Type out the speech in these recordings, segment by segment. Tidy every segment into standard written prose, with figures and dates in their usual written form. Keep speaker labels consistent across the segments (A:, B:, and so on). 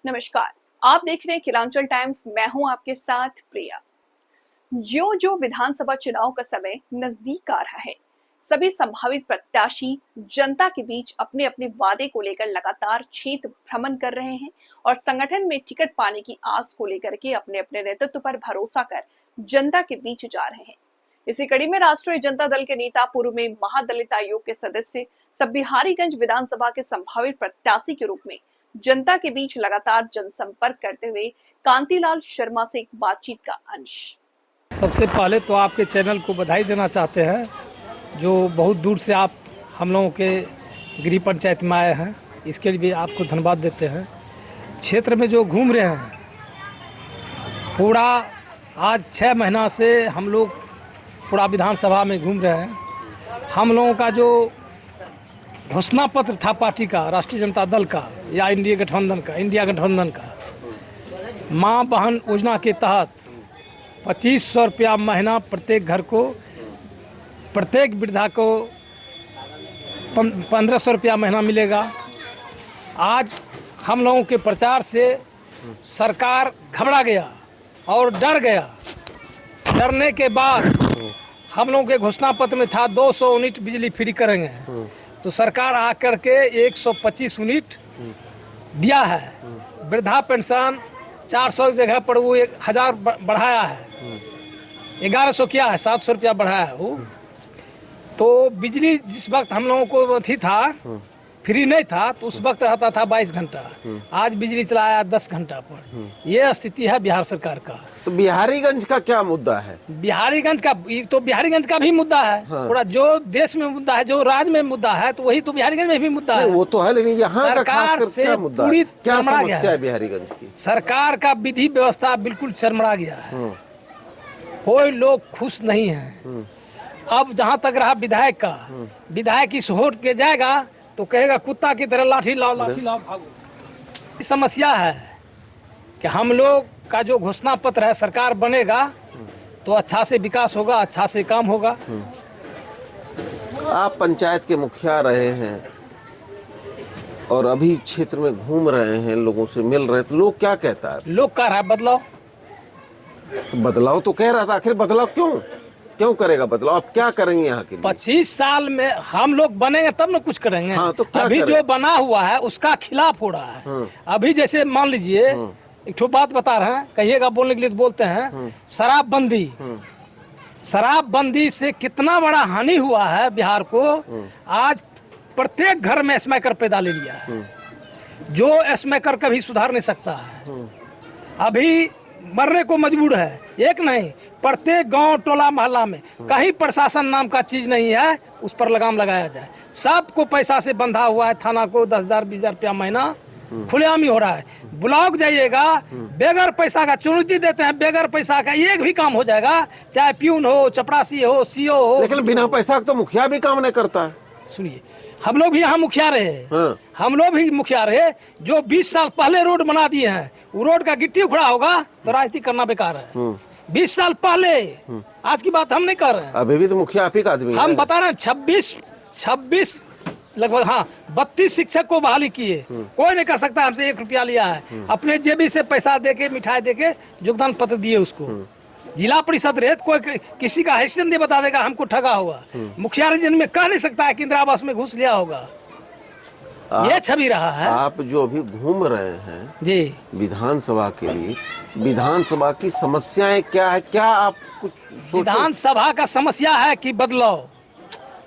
A: नमस्कार। आप देख रहे हैं किलांचल टाइम्स। मैं हूं आपके साथ प्रिया। ज्यों-ज्यों विधानसभा चुनाव का समय नजदीक आ रहा है, सभी संभावित प्रत्याशी जनता के बीच अपने अपने वादे को लेकर लगातार क्षेत्र भ्रमण कर रहे हैं और संगठन में टिकट पाने की आस को लेकर के अपने अपने नेतृत्व पर भरोसा कर जनता के बीच जा रहे हैं। इसी कड़ी में राष्ट्रीय जनता दल के नेता, पूर्व में महादलित आयोग के सदस्य, सब बिहारीगंज विधानसभा के संभावित प्रत्याशी के रूप में जनता के बीच लगातार जनसंपर्क करते हुए कांतिलाल शर्मा से एक बातचीत का अंश।
B: सबसे पहले तो आपके चैनल को बधाई देना चाहते हैं, जो बहुत दूर से आप हम लोगों के गृह पंचायत में आए हैं, इसके लिए भी आपको धन्यवाद देते हैं। क्षेत्र में जो घूम रहे हैं, पूरा आज 6 महीना से हम लोग पूरा विधानसभा में घूम रहे हैं। हम लोगों का जो घोषणा पत्र था पार्टी का, राष्ट्रीय जनता दल का या इंडिया गठबंधन का, माँ बहन योजना के तहत 2500 रुपया महीना प्रत्येक घर को, प्रत्येक वृद्धा को 1500 रुपया महीना मिलेगा। आज हम लोगों के प्रचार से सरकार घबरा गया और डर गया। डरने के बाद हम लोगों के घोषणा पत्र में था 200 यूनिट बिजली फ्री करेंगे, तो सरकार आकर के 125 यूनिट दिया है। वृद्धा पेंशन 400 की जगह पर वो 1000 बढ़ाया है, 1100 किया है, 700 रुपया बढ़ाया है वो। तो बिजली जिस वक्त हम लोगों को अथी था, फ्री नहीं था, तो उस वक्त रहता था 22 घंटा, आज बिजली चलाया 10 घंटा पर। ये स्थिति है बिहार सरकार का।
C: तो बिहारीगंज का क्या मुद्दा है?
B: बिहारीगंज का भी मुद्दा है। पूरा जो देश में मुद्दा है, जो राज्य में मुद्दा है, तो वही तो बिहारीगंज में भी मुद्दा है।
C: वो तो है, लेकिन यहाँ का
B: सरकार
C: खासकर
B: से
C: क्या मुद्दा
B: पूरी
C: है? क्या
B: चरमरा गया
C: समस्या
B: है
C: है बिहारीगंज की?
B: सरकार का विधि व्यवस्था बिल्कुल चरमरा गया है। कोई लोग खुश नहीं है। अब जहाँ तक रहा विधायक का, विधायक इस होट के जाएगा तो कहेगा कुत्ता की तरह लाठी लाओ भागो। समस्या है कि हम लोग का जो घोषणा पत्र है, सरकार बनेगा तो अच्छा से विकास होगा, अच्छा से काम होगा।
C: आप पंचायत के मुखिया रहे हैं और अभी क्षेत्र में घूम रहे हैं, लोगों से मिल रहे हैं, तो लोग क्या कहता है?
B: लोग कह रहा है बदलाव।
C: तो बदलाव तो कह रहा था, आखिर बदलाव क्यों करेगा बदलाव? आप क्या करेंगे यहाँ के लिए?
B: 25 साल में हम लोग बनेंगे तब न कुछ करेंगे।
C: हाँ, तो क्या
B: अभी
C: करें?
B: जो बना हुआ है उसका खिलाफ हो रहा है। अभी जैसे मान लीजिए, एक ठो बात बता रहे हैं, कहिएगा बोलने के लिए तो बोलते हैं, शराबबंदी से कितना बड़ा हानि हुआ है बिहार को। आज प्रत्येक घर में स्मोकर पैदा ले लिया है, जो स्मोकर कभी सुधार नहीं सकता है। अभी मरने को मजबूर है। एक नहीं, प्रत्येक गांव टोला मोहल्ला में कहीं प्रशासन नाम का चीज नहीं है, उस पर लगाम लगाया जाए। सबको पैसा से बंधा हुआ है, थाना को 10,000 20,000 रुपया महीना खुलेआम ही हो रहा है। ब्लॉक जाइएगा, बेगर पैसा का चुनौती देते हैं, बेगर पैसा का एक भी काम हो जाएगा, चाहे प्यून हो, चपरासी हो, सीओ हो।
C: लेकिन बिना पैसा तो मुखिया भी काम नहीं करता है।
B: सुनिए, हम लोग भी यहाँ मुखिया रहे।
C: हाँ।
B: हम लोग भी मुखिया रहे। जो 20 साल पहले रोड बना दिए हैं, वो रोड का गिट्टी उखड़ा होगा तो राजनीति करना बेकार है। 20 साल पहले, आज की बात हम नहीं कर रहे हैं।
C: अभी भी तो मुखिया आप ही का आदमी है।
B: हम बता रहे हैं 26 लगभग, हाँ, 32 शिक्षक को बहाली किए। कोई नहीं कर सकता हमसे 1 रुपया लिया है। अपने जेबी से पैसा दे के, मिठाई दे के योगदान पत्र दिए उसको। जिला परिषद रहे, कोई किसी का हैसियत नहीं बता देगा हमको ठगा हुआ। मुखिया रंजन में कह नहीं सकता है कि इंदिरा आवास में घुस लिया होगा। ये छवि रहा है।
C: आप जो अभी घूम रहे हैं
B: जी
C: विधानसभा के लिए, विधानसभा की समस्याएं क्या है? क्या आप कुछ सोचो?
B: विधानसभा का समस्या है कि बदलाव।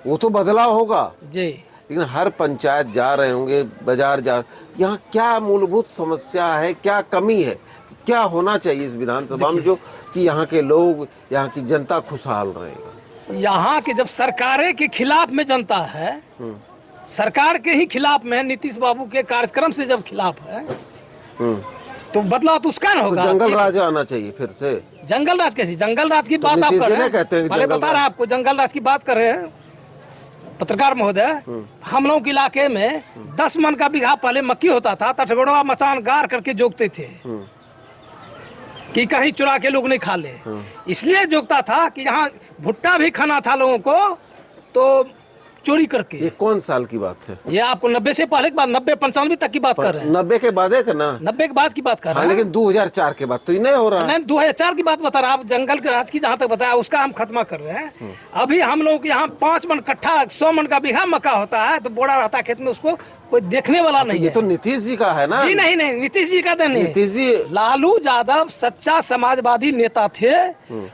C: वो तो बदलाव होगा
B: जी,
C: लेकिन हर पंचायत जा रहे होंगे, बाजार जा, यहाँ क्या मूलभूत समस्या है, क्या कमी है, क्या होना चाहिए इस विधानसभा में जो कि यहाँ के लोग, यहाँ की जनता खुशहाल रहेगा?
B: यहाँ के जब सरकारें के खिलाफ में जनता है, सरकार के ही खिलाफ में, नीतीश बाबू के कार्यक्रम से जब खिलाफ है, तो बदलाव तो उसका ना
C: तो
B: होगा।
C: जंगल राज आना चाहिए फिर से।
B: जंगल राज कैसी? जंगल राज की बात आप
C: नीतीश
B: कर
C: जी
B: रहे
C: ने कहते हैं
B: हैं।
C: कि
B: पहले
C: जंगल
B: बता रहे हैं आपको, जंगल राज की बात कर रहे हैं पत्रकार महोदय। हम लोगों के इलाके में 10 मन का बीघा पहले मक्की होता था, तटगड़वा मचान गार करके जोगते थे कि कहीं चुरा के लोग नहीं खा ले। इसलिए जोगता था कि यहाँ भुट्टा भी खाना था लोगों को, तो चोरी करके।
C: ये कौन साल की बात है?
B: ये आपको 90 से पहले की बात, 90-95 तक की बात कर रहे हैं।
C: 90 के बाद है ना?
B: 90 के बाद की बात कर रहे
C: हाँ,
B: हैं।
C: लेकिन 2004 के बाद तो ये नहीं हो रहा।
B: नहीं, 2004 की बात बता रहा, आप जंगल के राज की जहाँ तक बताया उसका हम खत्मा कर रहे हैं। अभी हम लोग यहाँ 5 मन कट्ठा 100 मन का बीघा मक्का होता है, तो बोड़ा रहता है खेत में, उसको कोई देखने वाला नहीं
C: ये
B: है।
C: तो नीतीश जी का है ना?
B: जी नहीं, नीतीश जी का नहीं।
C: नीतीश जी
B: लालू यादव सच्चा समाजवादी नेता थे।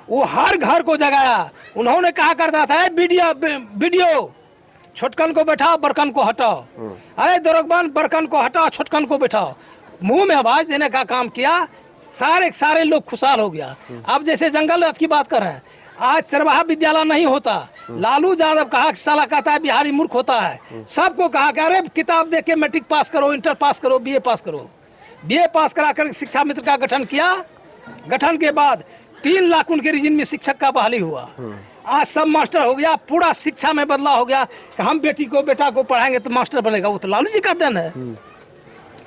B: वो हर घर को जगाया। उन्होंने कहा करता था, वीडियो छोटकन को बैठाओ, बड़कन को हटाओ। अरे दरोगबान, बड़कन को हटाओ, छोटकन को बैठाओ। मुंह में आवाज देने का काम किया, सारे लोग खुशहाल हो गया। अब जैसे जंगल राज की बात कर रहे हैं, आज चरवाहा विद्यालय नहीं होता। लालू यादव कहा, साला कहता है बिहारी मूर्ख होता है। सबको कहा कि अरे किताब देख के मैट्रिक पास करो, इंटर पास करो, बीए पास करो। बीए पास करा कर शिक्षा मित्र का गठन किया। गठन के बाद 3 लाख उनके रीजन में शिक्षक का बहाली हुआ। आज सब मास्टर हो गया, पूरा शिक्षा में बदलाव हो गया कि हम बेटा को पढ़ाएंगे तो मास्टर बनेगा। वो तो लालू जी का देन है।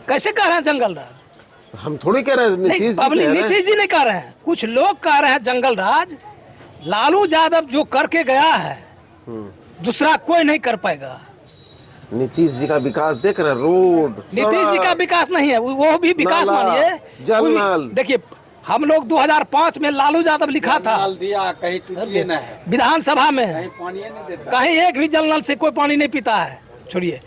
B: कैसे कह रहे हैं जंगल राज?
C: हम थोड़ी कह रहे हैं,
B: नीतीश जी नहीं कह रहे हैं, कुछ लोग कह रहे हैं जंगल राज। लालू यादव जो करके गया है, दूसरा कोई नहीं कर पाएगा।
C: नीतीश जी का विकास देख रहे हैं, रोड,
B: नीतीश जी का विकास नहीं है, वो भी विकास मानिए।
C: जल नल
B: देखिए, हम लोग 2005 में लालू यादव लिखा था
D: दिया, कहीं टूटिए न है,
B: विधानसभा में,
D: कहीं पानी नहीं देता,
B: कहीं एक भी जल नल से कोई पानी नहीं पीता है। छोड़िए,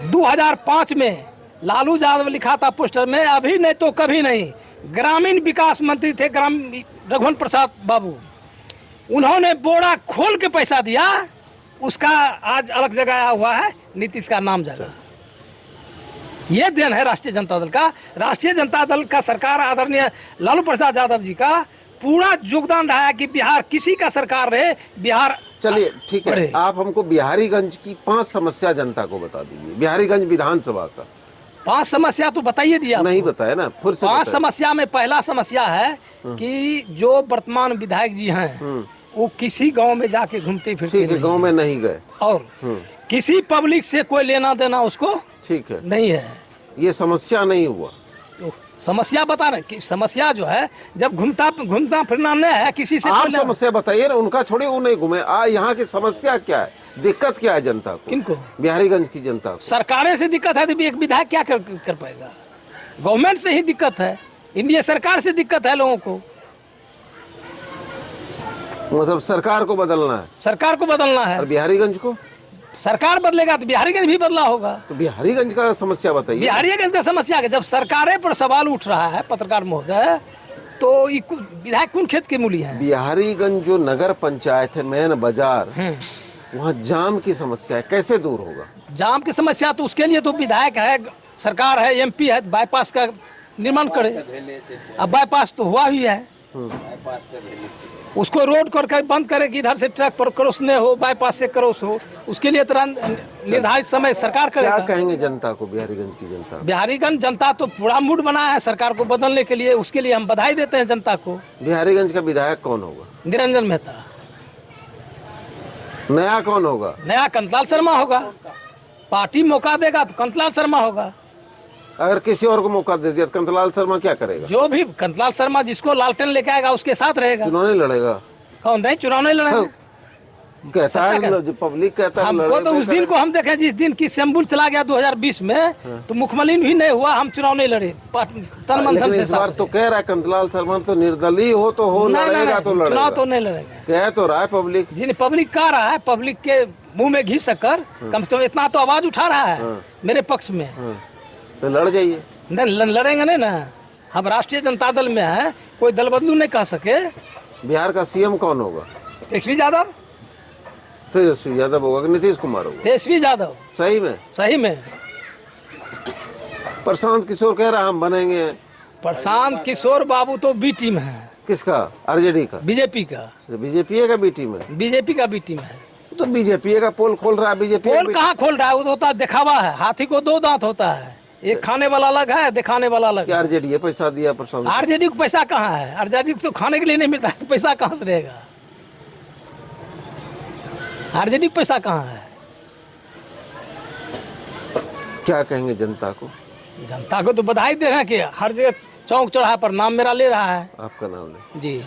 B: 2005 में लालू यादव लिखा था पोस्टर में, अभी नहीं तो कभी नहीं। ग्रामीण विकास मंत्री थे रघुवंश प्रसाद बाबू। उन्होंने बोरा खोल के पैसा दिया, उसका आज अलग जगह हुआ है, नीतीश का नाम जगह। ये देन है राष्ट्रीय जनता दल का। राष्ट्रीय जनता दल का सरकार, आदरणीय लालू प्रसाद यादव जी का पूरा योगदान रहा है कि बिहार किसी का सरकार रहे, बिहार।
C: चलिए ठीक है, आप हमको बिहारीगंज की 5 समस्या जनता को बता दीजिए। बिहारीगंज विधानसभा का
B: 5 समस्या तो बताइए दिया,
C: नहीं बताया ना, फिर से
B: 5 समस्या में पहला समस्या है कि जो वर्तमान विधायक जी हैं वो किसी गांव में जाके घूमते फिरते
C: ठीक है, गांव में नहीं गए,
B: और किसी पब्लिक से कोई लेना देना उसको
C: ठीक है
B: नहीं है।
C: ये समस्या नहीं हुआ।
B: तो समस्या बता रहे कि समस्या जो है, जब घूमता फिरना नहीं है किसी से।
C: आप समस्या बताइए ना, उनका छोड़े, वो नहीं घूमे। यहाँ की समस्या क्या है, दिक्कत क्या है जनता को?
B: किनको?
C: बिहारीगंज की जनता को।
B: सरकारें से दिक्कत है तो एक विधायक क्या कर पाएगा? गवर्नमेंट से ही दिक्कत है, इंडिया सरकार से दिक्कत है लोगों को।
C: मतलब सरकार को बदलना है,
B: सरकार को बदलना है।
C: और बिहारीगंज को
B: सरकार बदलेगा तो बिहारीगंज भी बदला होगा।
C: तो बिहारीगंज का समस्या बताइए।
B: बिहारीगंज का समस्या है, जब सरकारें पर सवाल उठ रहा है पत्रकार महोदय, तो विधायक कौन खेत के मूली है?
C: बिहारीगंज जो नगर पंचायत है, मेन बाजार, वहाँ जाम की समस्या है, कैसे दूर होगा?
B: जाम की समस्या तो उसके लिए तो विधायक है, सरकार है, एमपी है, बाईपास का निर्माण करे। अब बाईपास तो हुआ ही है, उसको रोड करके बंद करे कि इधर से ट्रक पर क्रॉस नहीं हो, बाईपास से क्रॉस हो। उसके लिए तुरंत निर्धारित समय सरकार करेगा।
C: क्या कहेंगे जनता को, बिहारीगंज की जनता?
B: बिहारीगंज जनता तो पूरा मूड बनाया है सरकार को बदलने के लिए, उसके लिए हम बधाई देते हैं जनता को।
C: बिहारीगंज का विधायक कौन होगा?
B: निरंजन मेहता।
C: नया कौन होगा?
B: नया कंतलाल शर्मा होगा। पार्टी मौका देगा तो कंतलाल शर्मा होगा।
C: अगर किसी और को मौका दे दिया तो कंतलाल शर्मा क्या करेगा?
B: जो भी कंतलाल शर्मा जिसको लालटेन लेके आएगा उसके साथ रहेगा।
C: चुनाव नहीं लड़ेगा?
B: कौन नहीं चुनाव नहीं लड़ेगा?
C: कहता है, जो पब्लिक कहता है
B: हमको तो उस दिन को हम देखें जिस दिन की शंबुल चला गया 2020 में, तो मुखमलिन भी नहीं हुआ, हम चुनाव नहीं लड़े तन मन धन से।
C: इस बार तो कह रहा है कंतलाल शर्मा तो निर्दलीय हो तो हो, लड़ेगा तो लड़ेगा।
B: चुनाव तो नहीं लड़ेगा,
C: कह तो रहा है पब्लिक।
B: पब्लिक कह रहा है, पब्लिक के मुंह में घी शक्कर, कम से कम इतना तो आवाज उठा रहा है मेरे पक्ष में।
C: तो लड़ जाइए।
B: नहीं लड़ेंगे नहीं ना, हम राष्ट्रीय जनता दल में है, कोई दल बदलू नहीं कह सके।
C: बिहार का सीएम कौन होगा?
B: तेजस्वी यादव।
C: तेजस्वी यादव होगा कि नीतीश कुमार होगा?
B: तेजस्वी यादव।
C: सही में?
B: सही में।
C: प्रशांत किशोर कह रहा हम बनेंगे।
B: प्रशांत किशोर बाबू तो बी टीम है।
C: किसका? आरजेडी का?
B: बीजेपी का।
C: बीजेपी का बी टीम है?
B: बीजेपी का बी टीम है।
C: तो बीजेपी का पोल खोल रहा है। बीजेपी
B: पोल कहाँ खोल रहा है? वो तो होता दिखावा है, हाथी को 2 दांत होता है, एक खाने वाला अलग है, दिखाने वाला अलग है।
C: आरजेडी पैसा दिया प्रशांत?
B: आरजेडी को पैसा कहाँ है? आरजेडी को तो खाने के लिए नहीं मिलता है, तो पैसा कहाँ से रहेगा? आरजेडी को पैसा कहाँ है?
C: क्या कहेंगे जनता को?
B: जनता को तो बधाई दे रहे हैं कि हर जगह चौक चौराहे पर नाम मेरा ले रहा है।
C: आपका नाम ले
B: जी।